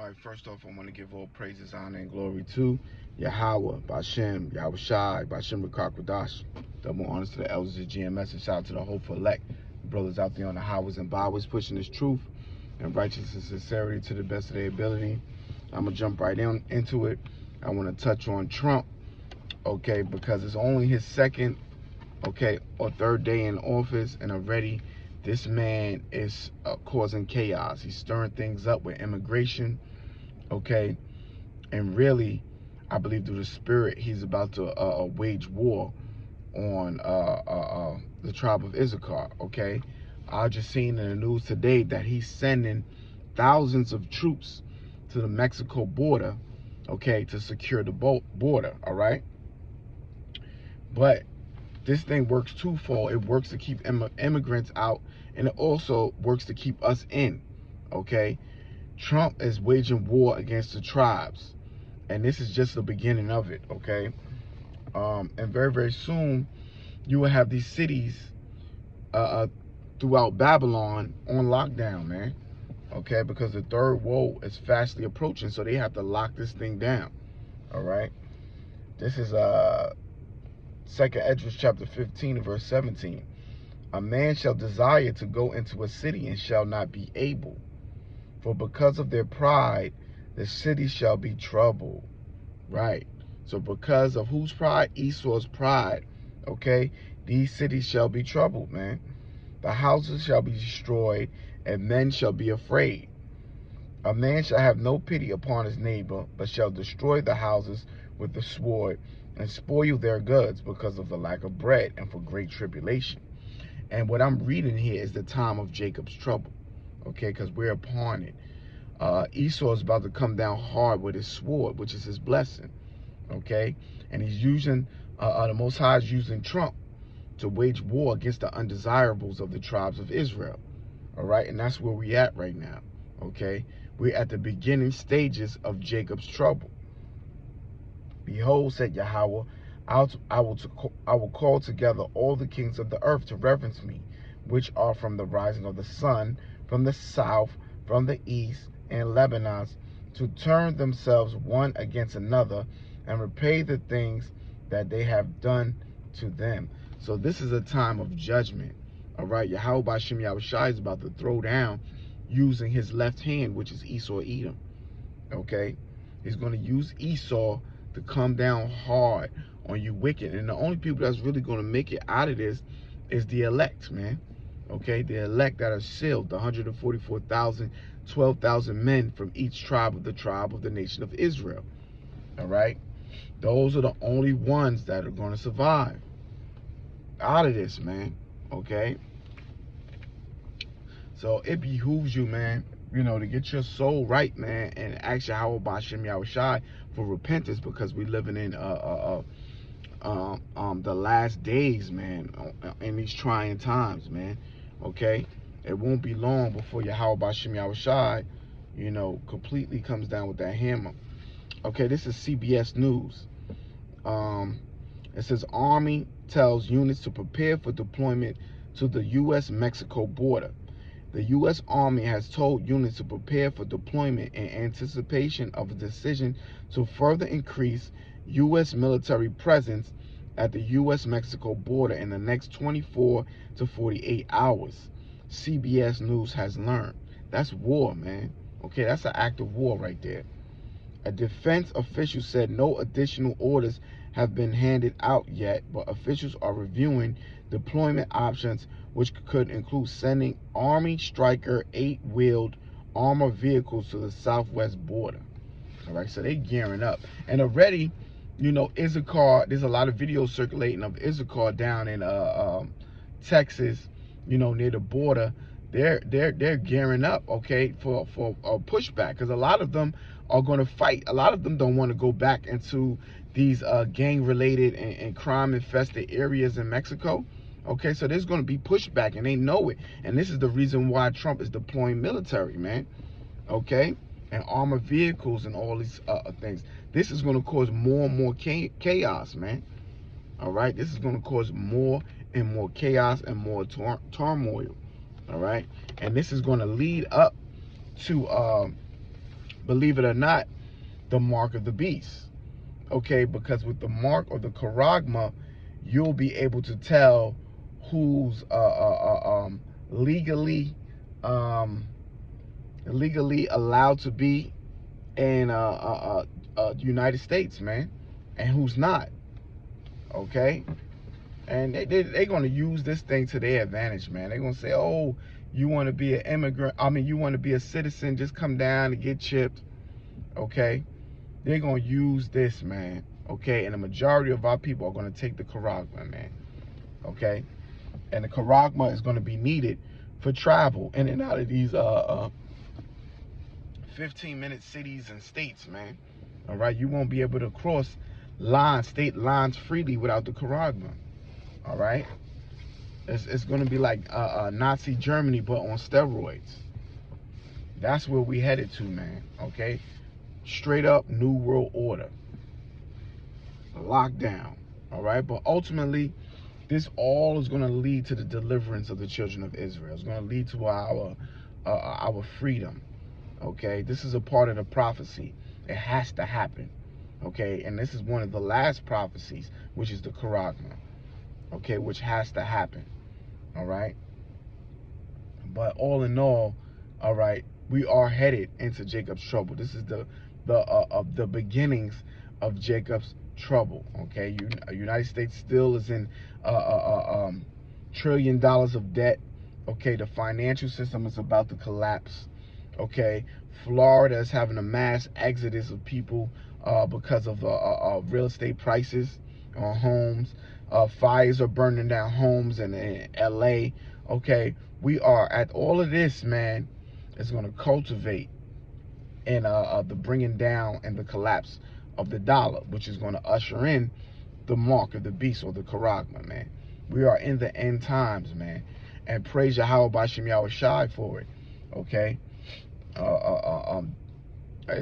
All right, first off, I want to give all praises, honor, and glory to Yahweh, Bashem, Yahweh Shai, Bashem Rakakwadash. Double honors to the elders of GMS and shout out to the hopeful elect, the brothers out there on the highways and byways pushing this truth and righteousness and sincerity to the best of their ability. I'm going to jump right into it. I want to touch on Trump, okay, because it's only his second, okay, or third day in office, and already this man is causing chaos. He's stirring things up with immigration, okay, and really, I believe through the spirit, he's about to wage war on the tribe of Issachar, okay. I just seen in the news today that he's sending thousands of troops to the Mexico border, okay, to secure the border, all right. But this thing works twofold. It works to keep immigrants out, and it also works to keep us in, okay. Trump is waging war against the tribes, and this is just the beginning of it, okay. And very, very soon, you will have these cities throughout Babylon on lockdown, man, okay, because the third woe is fastly approaching, so they have to lock this thing down, all right. This is 2nd Esdras chapter 15 verse 17. A man shall desire to go into a city and shall not be able, for because of their pride the city shall be troubled. Right. So because of whose pride? Esau's pride, okay, these cities shall be troubled, man. The houses shall be destroyed, and men shall be afraid. A man shall have no pity upon his neighbor, but shall destroy the houses with the sword, and spoil their goods because of the lack of bread and for great tribulation. And what I'm reading here is the time of Jacob's trouble, okay, because we're upon it. Esau is about to come down hard with his sword, which is his blessing, okay, and he's using the Most High is using Trump to wage war against the undesirables of the tribes of Israel, all right. And that's where we at right now, okay. We're at the beginning stages of Jacob's trouble. Behold, said Yahweh, I will call together all the kings of the earth to reverence me, which are from the rising of the sun, from the south, from the east, and Lebanon, to turn themselves one against another and repay the things that they have done to them. So this is a time of judgment, all right. Yahweh Bashem Yahweh Shai is about to throw down using his left hand, which is Esau Edom, okay. He's going to use Esau to come down hard on you wicked, and the only people that's really going to make it out of this is the elect, man, okay. The elect that are sealed, the 144,000, 12,000 men from each tribe of the nation of Israel, all right. Those are the only ones that are going to survive out of this, man, okay. So it behooves you, man, you know, to get your soul right, man, and ask Yahweh Bashem Yahweh Shai for repentance, because we living in the last days, man, in these trying times, man, okay. It won't be long before Yahweh Bashem Yahweh Shai, you know, completely comes down with that hammer. Okay, this is CBS News. It says Army tells units to prepare for deployment to the U.S.-Mexico border. The U.S. Army has told units to prepare for deployment in anticipation of a decision to further increase U.S. military presence at the U.S.-Mexico border in the next 24 to 48 hours. CBS News has learned. That's war, man. Okay, that's an act of war right there. A defense official said no additional orders have been handed out yet, but officials are reviewing deployment options, which could include sending Army Stryker 8-wheeled armored vehicles to the southwest border. All right, so they gearing up. And already, you know, Issachar, there's a lot of videos circulating of Issachar down in Texas, you know, near the border. They're gearing up, okay, for a pushback, because a lot of them are going to fight. A lot of them don't want to go back into these gang-related and crime-infested areas in Mexico. Okay, so there's going to be pushback, and they know it. And this is the reason why Trump is deploying military, man. Okay, and armored vehicles and all these things. This is going to cause more and more chaos, man. All right, this is going to cause more and more chaos and more turmoil. All right, and this is going to lead up to believe it or not, the mark of the beast. Okay, because with the mark or the charagma, you'll be able to tell who's legally legally allowed to be in United States, man, and who's not. Okay, and they're going to use this thing to their advantage, man. They're going to say, oh, you want to be an immigrant, I mean, you want to be a citizen, just come down and get chipped. Okay, they're going to use this, man. Okay, and the majority of our people are going to take the charagma, man. Okay, and the charagma is going to be needed for travel in and out of these 15-minute cities and states, man. All right, you won't be able to cross state lines freely without the charagma. All right, it's going to be like Nazi Germany, but on steroids. That's where we headed to, man. Okay, straight up New World Order, lockdown. All right, but ultimately, this all is going to lead to the deliverance of the children of Israel. It's going to lead to our freedom. Okay, this is a part of the prophecy. It has to happen. Okay, and this is one of the last prophecies, which is the charagma. Okay, which has to happen. All right, but all in all right, we are headed into Jacob's trouble. This is the beginnings of Jacob's trouble. Okay, United States still is in $1 trillion of debt. Okay, the financial system is about to collapse. Okay, Florida is having a mass exodus of people because of real estate prices on homes. Fires are burning down homes in LA. Okay, we are at all of this, man. It's going to cultivate in the bringing down and the collapse of the dollar, which is going to usher in the mark of the beast, or the charagma, man. We are in the end times, man, and praise Yahweh B'Shem Yahushai for it. Okay,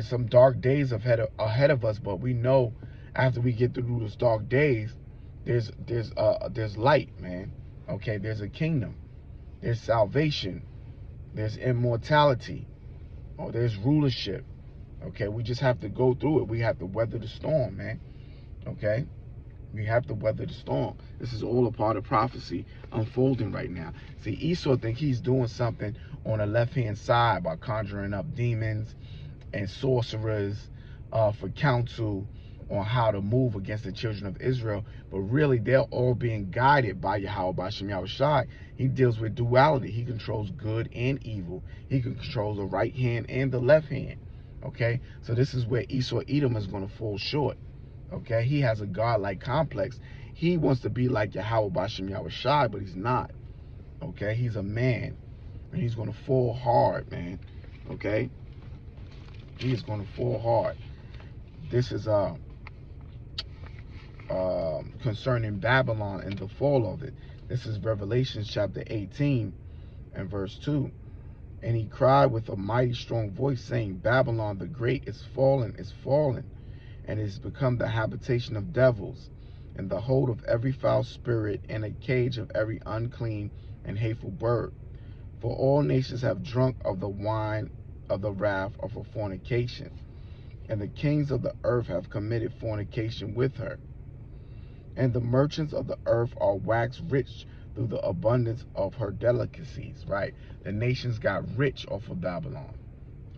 some dark days ahead of us, but we know after we get through those dark days, there's light, man. Okay, there's a kingdom, there's salvation, there's immortality, or there's rulership. Okay, we just have to go through it. We have to weather the storm, man. Okay, we have to weather the storm. This is all a part of prophecy unfolding right now. See, Esau think he's doing something on the left-hand side by conjuring up demons and sorcerers for counsel on how to move against the children of Israel. But really, they're all being guided by Yahweh B'Shem Yahushai. He deals with duality. He controls good and evil. He can control the right hand and the left hand. Okay, so this is where Esau Edom is going to fall short. Okay, he has a godlike complex. He wants to be like Yahweh B'Shem Yahushai, but he's not. Okay, he's a man, and he's going to fall hard, man. Okay, he is going to fall hard. This is concerning Babylon and the fall of it. This is Revelation chapter 18 and verse 2. And he cried with a mighty strong voice, saying, Babylon the great is fallen, and is become the habitation of devils, and the hold of every foul spirit, and a cage of every unclean and hateful bird. For all nations have drunk of the wine of the wrath of her fornication, and the kings of the earth have committed fornication with her. And the merchants of the earth are waxed rich through the abundance of her delicacies, right? The nations got rich off of Babylon,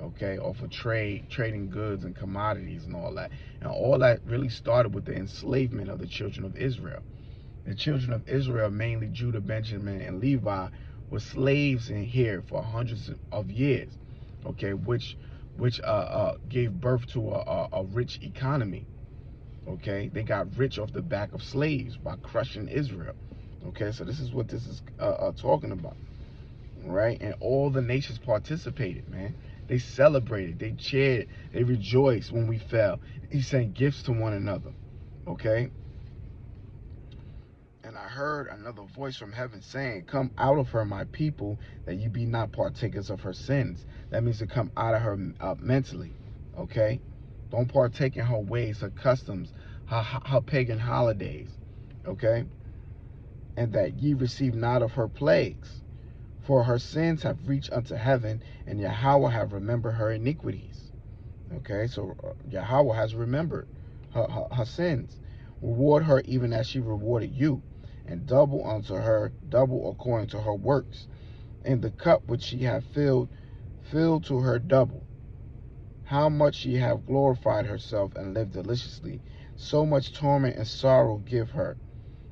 okay, off of trading goods and commodities and all that. And all that really started with the enslavement of the children of Israel. The children of Israel, mainly Judah, Benjamin, and Levi, were slaves in here for hundreds of years, okay, which gave birth to a rich economy. Okay, they got rich off the back of slaves by crushing Israel. Okay, so this is what this is talking about, right? And all the nations participated, man. They celebrated, they cheered, they rejoiced when we fell. He sent gifts to one another. Okay, and I heard another voice from heaven saying, come out of her, my people, that you be not partakers of her sins. That means to come out of her mentally. Okay, don't partake in her ways, her customs, her pagan holidays. Okay, and that ye receive not of her plagues, for her sins have reached unto heaven, and Yahweh have remembered her iniquities. Okay, so Yahweh has remembered her sins. Reward her even as she rewarded you, and double unto her, double according to her works. And the cup which she hath filled, fill to her double. How much she hath glorified herself and lived deliciously, so much torment and sorrow give her.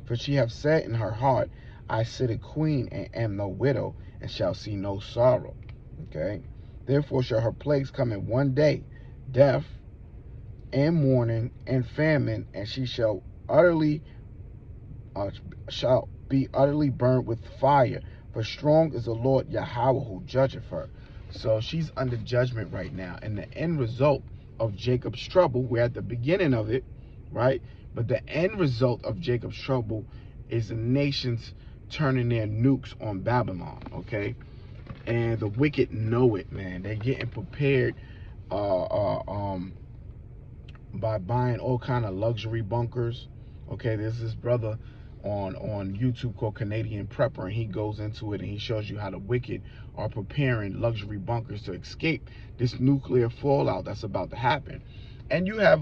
For she hath said in her heart, I sit a queen and am no widow, and shall see no sorrow. Okay? Therefore shall her plagues come in one day, death and mourning and famine, and she shall be utterly burnt with fire. For strong is the Lord Yahweh who judgeth her. So she's under judgment right now. And the end result of Jacob's trouble, we're at the beginning of it, right? But the end result of Jacob's trouble is the nations turning their nukes on Babylon, okay? And the wicked know it, man. They're getting prepared by buying all kind of luxury bunkers. Okay, there's this brother on YouTube called Canadian Prepper, and he goes into it and he shows you how the wicked are preparing luxury bunkers to escape this nuclear fallout that's about to happen. And you have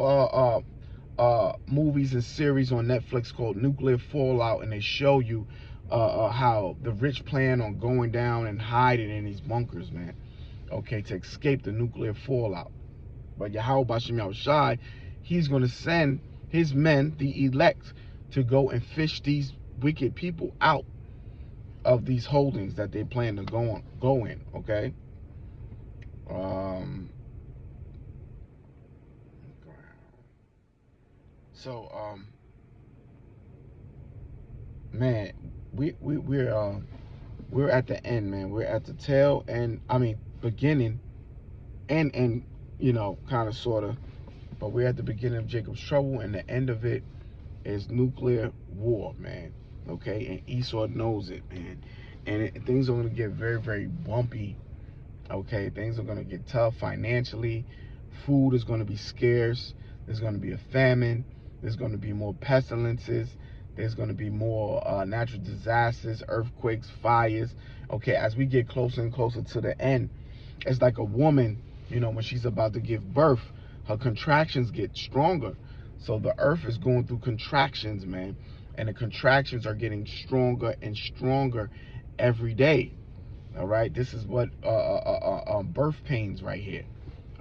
movies and series on Netflix called Nuclear Fallout, and they show you how the rich plan on going down and hiding in these bunkers, man. Okay, to escape the nuclear fallout. But Yahweh Bashem Yahushai, he's going to send his men, the elect, to go and fish these wicked people out of these holdings that they plan to go in, okay? Man, we're at the end, man. We're at the tail end, I mean, beginning and you know, kind of, sort of, but we're at the beginning of Jacob's trouble, and the end of it is nuclear war, man. Okay, and Esau knows it, man. And things are going to get very, very bumpy. Okay, things are going to get tough financially. Food is going to be scarce. There's going to be a famine. There's going to be more pestilences. There's going to be more natural disasters, earthquakes, fires. Okay, as we get closer and closer to the end, it's like a woman, you know, when she's about to give birth, her contractions get stronger. So the earth is going through contractions, man. And the contractions are getting stronger and stronger every day. All right. This is what birth pains right here.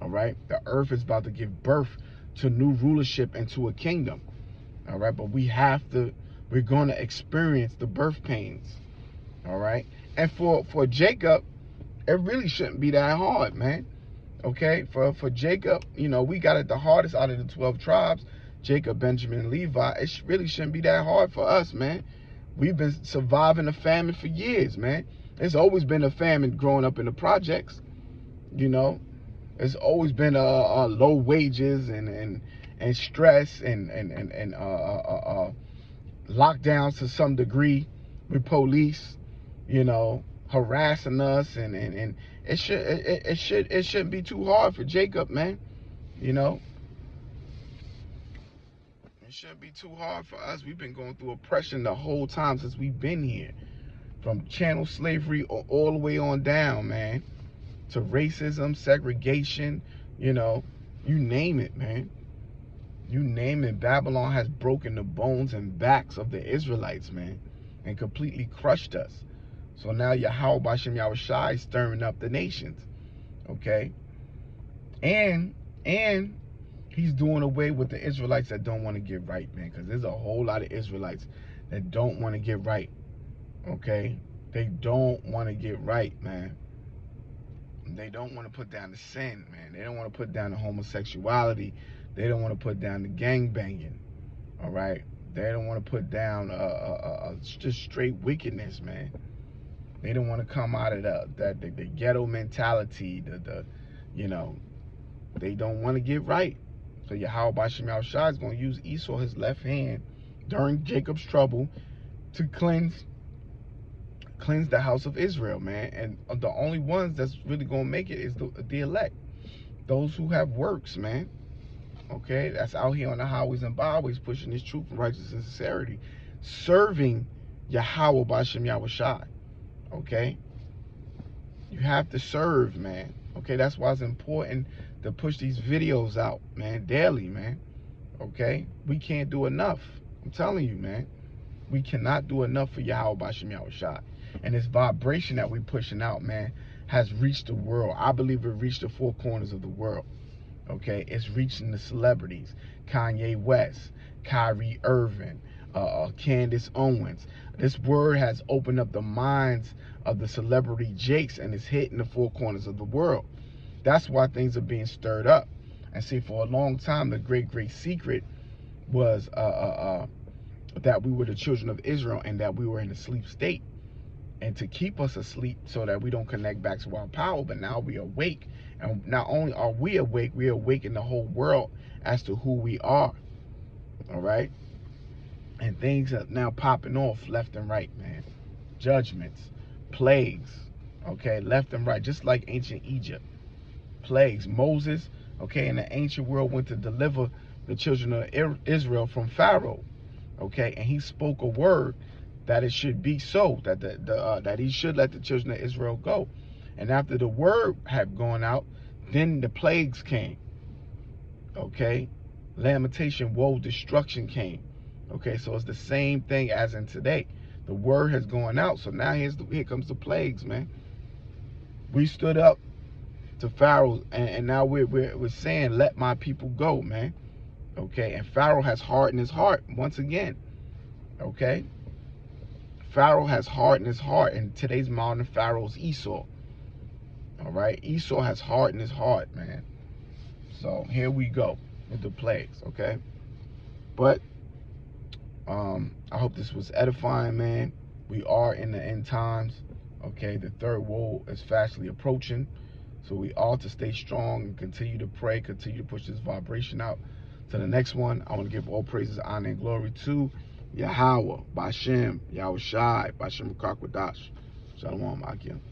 All right. The earth is about to give birth to new rulership and to a kingdom. All right. But we're going to experience the birth pains. All right. And for Jacob, it really shouldn't be that hard, man. Okay, for Jacob, you know, we got it the hardest out of the 12 tribes, Jacob, Benjamin, and Levi. It really shouldn't be that hard for us, man. We've been surviving the famine for years, man. There's always been a famine growing up in the projects, you know. There's always been low wages and stress and lockdowns to some degree with police, you know, harassing us, and it shouldn't be too hard for Jacob, man. You know, it shouldn't be too hard for us. We've been going through oppression the whole time since we've been here, from chattel slavery all the way on down, man, to racism, segregation, you know, you name it, man. You name it. Babylon has broken the bones and backs of the Israelites, man, and completely crushed us. So now Yahweh Bashem Yahushai is stirring up the nations, okay? And he's doing away with the Israelites that don't want to get right, man, because there's a whole lot of Israelites that don't want to get right, okay? They don't want to get right, man. They don't want to put down the sin, man. They don't want to put down the homosexuality. They don't want to put down the gangbanging, all right? They don't want to put down just straight wickedness, man. They don't want to come out of the ghetto mentality, you know, they don't want to get right. So Yahweh Bashem Yahushai is going to use Esau, his left hand, during Jacob's trouble to cleanse the house of Israel, man. And the only ones that's really going to make it is the elect, those who have works, man. Okay, that's out here on the highways and byways pushing this truth and righteousness and sincerity, serving Yahweh Bashem Yahushai. Okay, you have to serve, man. Okay, that's why it's important to push these videos out, man, daily, man. Okay? We can't do enough. I'm telling you, man. We cannot do enough for Yahweh Bashim Yahushua. And this vibration that we're pushing out, man, has reached the world. I believe it reached the four corners of the world. Okay? It's reaching the celebrities. Kanye West, Kyrie Irving, Candace Owens. This word has opened up the minds of the celebrity jakes, and it's hitting the four corners of the world. That's why things are being stirred up. And see, for a long time, the great secret was that we were the children of Israel and that we were in a sleep state. And to keep us asleep so that we don't connect back to our power, but now we awake. And not only are we awake, we awaken the whole world as to who we are. All right? And things are now popping off left and right, man. Judgments, plagues, okay, left and right, just like ancient Egypt. Plagues. Moses, okay, in the ancient world went to deliver the children of Israel from Pharaoh, okay, and he spoke a word that it should be so, that that he should let the children of Israel go. And after the word had gone out, then the plagues came, okay, lamentation, woe, destruction came. Okay, so it's the same thing as in today. The word has gone out, so now here comes the plagues, man. We stood up to Pharaoh, and now we're saying, let my people go, man. Okay, and Pharaoh has hardened his heart once again. Okay, Pharaoh has hardened his heart, and today's modern Pharaoh's Esau. All right, Esau has hardened his heart, man. So here we go with the plagues, okay? But I hope this was edifying, man. We are in the end times, okay? The third woe is fastly approaching. So we ought to stay strong and continue to pray, continue to push this vibration out to the next one. I want to give all praises, honor, and glory to Yahweh, Bashem, Yahushai, Bashem Kakwadash. Shalom, Akim.